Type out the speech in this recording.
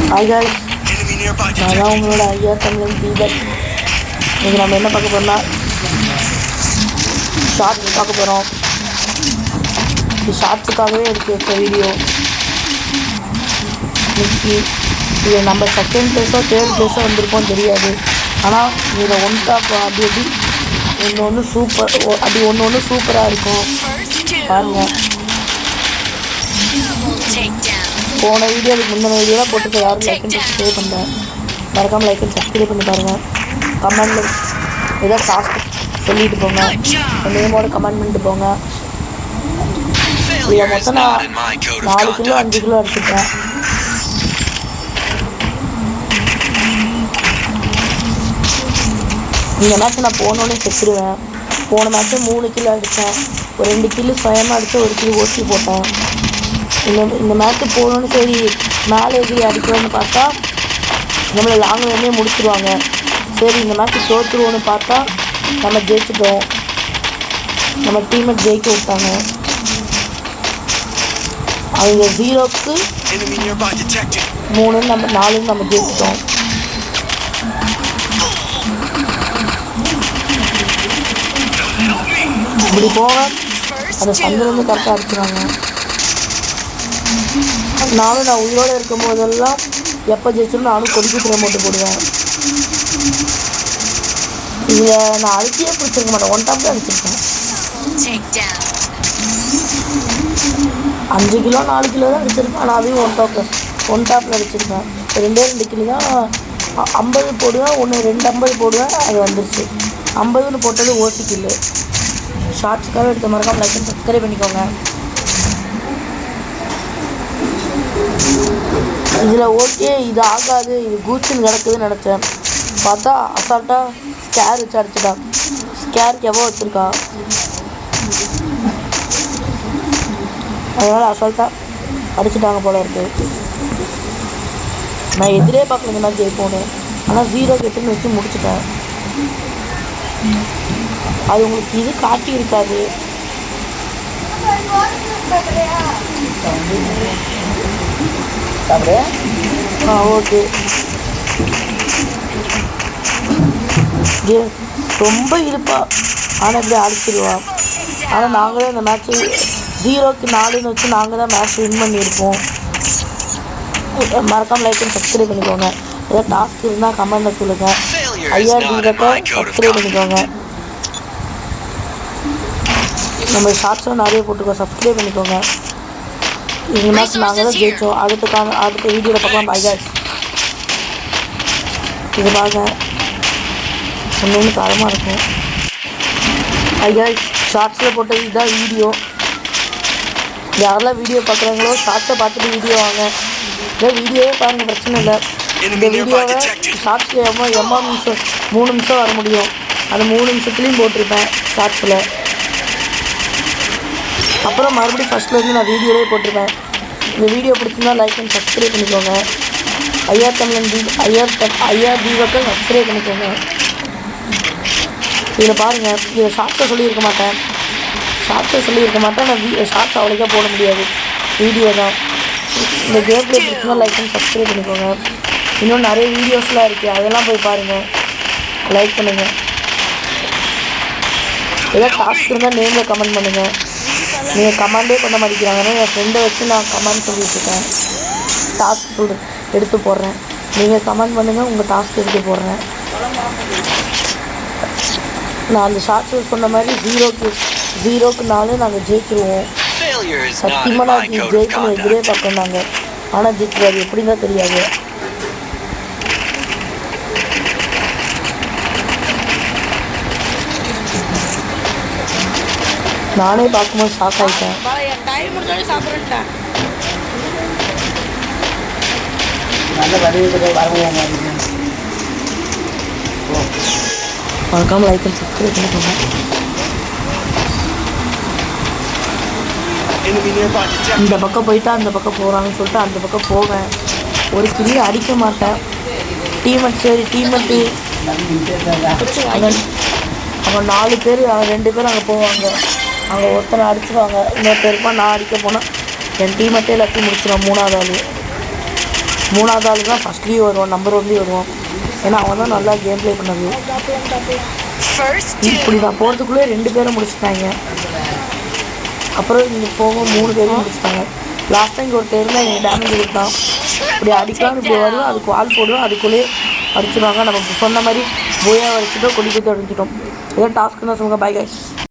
Hi guys, நான் உங்களோட ஐயா தமிழன் தீபக். இன்றைக்கி நம்ம என்ன பார்க்க போகிறோம்னா ஷார்ட்ஸ் பார்க்க போகிறோம். இது ஷார்ட்ஸுக்காகவே எடுத்து வச்ச வீடியோ. இன்னைக்கு இது நம்ம செகண்ட் ப்ளேஸோ தேர்ட் ப்ளேஸோ வந்திருப்போம் தெரியாது. ஆனால் இதில் ஒன் டாப் அப்படி ஒன்று சூப்பர் அப்படி ஒன்று சூப்பராக இருக்கும் பாருங்கள். போன வீடியோ அதுக்கு முந்தின வீடியோலாம் போட்டுட்டு யாரும் லைக் அண்ட் சப்ஸ்கிரைப் பண்ணுறேன். மறக்காமல் லைக் அண்ட் சப்ஸ்கிரைப் பண்ணி பாருங்கள். கமெண்டில் ஏதாவது டாஸ்க் சொல்லிட்டு போங்க, நேமோட கமெண்ட் பண்ணிட்டு போங்க. இதை மொத்தம் நான் 4 கிலோ 5 கிலோ அடிச்சுட்டேன். இந்த மேட்ச் நான் போனோடனே செத்துடுவேன். போன மேட்ச்சை 3 கிலோ அடித்தேன். ஒரு 2 கிலோ சுயமாக அடித்தேன், 1 கிலோ ஓசி போட்டேன். இந்த மேட்ச்சு போகணுன்னு சரி மேலே எதிரி அடிக்கணும்னு பார்த்தா நம்மளை லாங் ரன்லேயே முடிச்சிடுவாங்க. சரி இந்த மேட்ச்சு தோற்றுருவோன்னு பார்த்தா நம்ம ஜெயிச்சிட்டோம். நம்ம டீமை ஜெயிக்க விட்டாங்க. அவங்க 0க்கு 3 நம்ம 4 நம்ம ஜெயிச்சிட்டோம். இப்படி போக அந்த சந்திரந்து கரெக்டாக அடிச்சுறாங்க. நான் உயிரோடு இருக்கும் போதெல்லாம் எப்போ ஜெயிச்சிடும் நானும் கொடிக்குத்திரை போட்டு போடுவேன். இதில் நான் அழுத்தியே பிடிச்சிருக்க மாட்டேன், ஒன் டாப்பில் அடிச்சிருக்கேன். 5 கிலோ 4 கிலோ தான் அடிச்சிருக்கேன். ஆனால் அதையும் ஒன் டாப்பில் அடிச்சிருக்கேன். 2 கிலோ தான் 50 போடுவேன், 2 50 போடுவேன். அது வந்துருச்சு. 50ன்னு போட்டது ஓசி கில்லு. ஷார்ட்ஸ்க்காக எடுத்த மறக்காம லைக் அண்ட் சப்ஸ்கிரைப் பண்ணிக்கோங்க. இதில் ஓகே இது ஆகாது, இது கூச்சின்னு கிடக்குதுன்னு நினச்சேன். பார்த்தா அசால்ட்டாக ஸ்கேர் வச்சு அடிச்சிட்டா. ஸ்கேருக்கு எவ்வளோ வச்சுருக்கா, அதனால் அசால்ட்டாக அடிச்சுட்டாங்க போல இருக்குது. நான் எதிரே பார்க்கல இந்த மாதிரி ஜெயிப்போன்னு. ஆனால் 0-8ன்னு வச்சு முடிச்சுட்டேன். அது உங்களுக்கு இது காட்டி இருக்காது. ஓகே ரொம்ப இருப்பா, ஆனால் இப்படி அடிச்சிடுவான். ஆனால் நாங்கள் தான் இந்த மேட்ச்சு 0க்கு 4ன்னு வச்சு நாங்கள் தான் மேட்ச் வின் பண்ணியிருப்போம். மறக்காமல் லைக் அண்ட் சப்ஸ்கிரைப் பண்ணிக்கோங்க. ஏதாவது டாஸ்க் இருந்தால் கமெண்டில் சொல்லுங்கள். ஐயா தீபத்தை சப்ஸ்கிரைப் பண்ணிக்கோங்க. நம்ம ஷார்ட்ஸ்லாம் நிறைய போட்டுருக்கோம், சப்ஸ்கிரைப் பண்ணிக்கோங்க. இந்த மேட்ச் நாங்கள் தான் ஜெயித்தோம். அடுத்த வீடியோவில் பார்க்கலாம். Bye guys. இது பாருங்க, ஒன்று தரமாக இருக்கும். Bye guys. ஷார்ட்ஸில் போட்டது இதுதான் வீடியோ. யாரெல்லாம் வீடியோ பார்க்குறாங்களோ ஷார்ட்ஸை பார்த்துட்டு வீடியோ வாங்க. இல்லை வீடியோவே பாருங்கள், பிரச்சனை இல்லை. இந்த வீடியோவை ஷார்ட்ஸில் எம்மா நிமிஷம் 3 நிமிஷம் வர முடியும். அந்த 3 நிமிஷத்துலேயும் போட்டிருப்பேன் ஷார்ட்ஸில். அப்புறம் மறுபடியும் ஃபஸ்ட்லேருந்து நான் வீடியோவே போட்டிருப்பேன். இந்த வீடியோ பிடிச்சிருந்தா லைக் அண்ட் சப்ஸ்கிரைப் பண்ணிக்கோங்க. ஐயா தமிழன் ஐயா தீபக்கை சப்ஸ்கிரைப் பண்ணிக்கோங்க. இதில் பாருங்கள், இதில் ஷார்ட்ஸை சொல்லியிருக்க மாட்டேன். நான் ஷார்ட்ஸ் அவ்வளோக்கா போட முடியாது, வீடியோ தான். இந்த கேம் பிளே பிடிச்சிருந்தா லைக் அண்ட் சப்ஸ்கிரைப் பண்ணிக்கோங்க. இன்னும் நிறைய வீடியோஸ்லாம் இருக்குது, அதெல்லாம் போய் பாருங்கள், லைக் பண்ணுங்கள். ஏதாவது டாஸ்க் இருந்தால் நேமில் கமெண்ட் பண்ணுங்கள். நீங்கள் கமெண்டே பண்ண மாட்டேங்கிறாங்கன்னா என் ஃப்ரெண்டை வச்சு நான் கமெண்ட் சொல்லிட்டுருக்கேன். டாஸ்க் எடுத்து போடுறேன். நீங்கள் கமெண்ட் பண்ணுங்கள், உங்கள் டாஸ்க் எடுத்து போடுறேன். நான் அந்த ஷார்ட்ஸில் சொன்ன மாதிரி 0க்கு 4 நாங்கள் ஜெயிச்சிருவோம். சத்தியமாக நான் ஜெயிக்கணும் எதிரே பார்க்கணும் நாங்கள். ஆனால் ஜெயிச்சிருவாரு எப்படின்னு தான் தெரியாது. நானே பார்க்கும்போது ஷாக் ஆகிட்டேன். மறக்காம லைக் அண்ட் சப்ஸ்கிரைப் பண்ணிக்கோங்க. இந்த பக்கம் போயிட்டா அந்த பக்கம் போகிறாங்கன்னு சொல்லிட்டு அந்த பக்கம் போவேன். ஒரு கிளி அடிக்க மாட்டேன். டீமெட்டு அவங்க 4 பேர் 2 பேர் அங்கே போவாங்க. அவங்க ஒருத்தனை அடிச்சிடுவாங்க, இன்னொருத்தருப்பா நான் அடிக்க போனால் என் டீமெட்டே எல்லாத்தையும் முடிச்சிடுவேன் 3ஆவது ஆள். மூணாவது ஆள் தான் ஃபஸ்ட்லேயும் வருவான், நம்பர் 1லேயும் வருவான். ஏன்னா அவன் தான் நல்லா கேம் ப்ளே பண்ணது. இப்படி நான் போகிறதுக்குள்ளே 2 பேரை முடிச்சுட்டாங்க. அப்புறம் இங்கே போக 3 பேரையும் முடிச்சுட்டாங்க. லாஸ்ட்டாக இங்கே ஒரு பேரில் எனக்கு டேமேஜ் கொடுத்தான். இப்படி அடிக்கலாம்னு இப்படி வரும், அதுக்கு வால் போடுவோம், அதுக்குள்ளேயே அடிச்சிடுவாங்க. நமக்கு சொன்ன மாதிரி போயா வச்சுட்டோம், கொடி குத்தி அடிச்சிட்டோம். ஏதோ டாஸ்க்குன்னு தான் சொல்லுங்கள். Bye guys.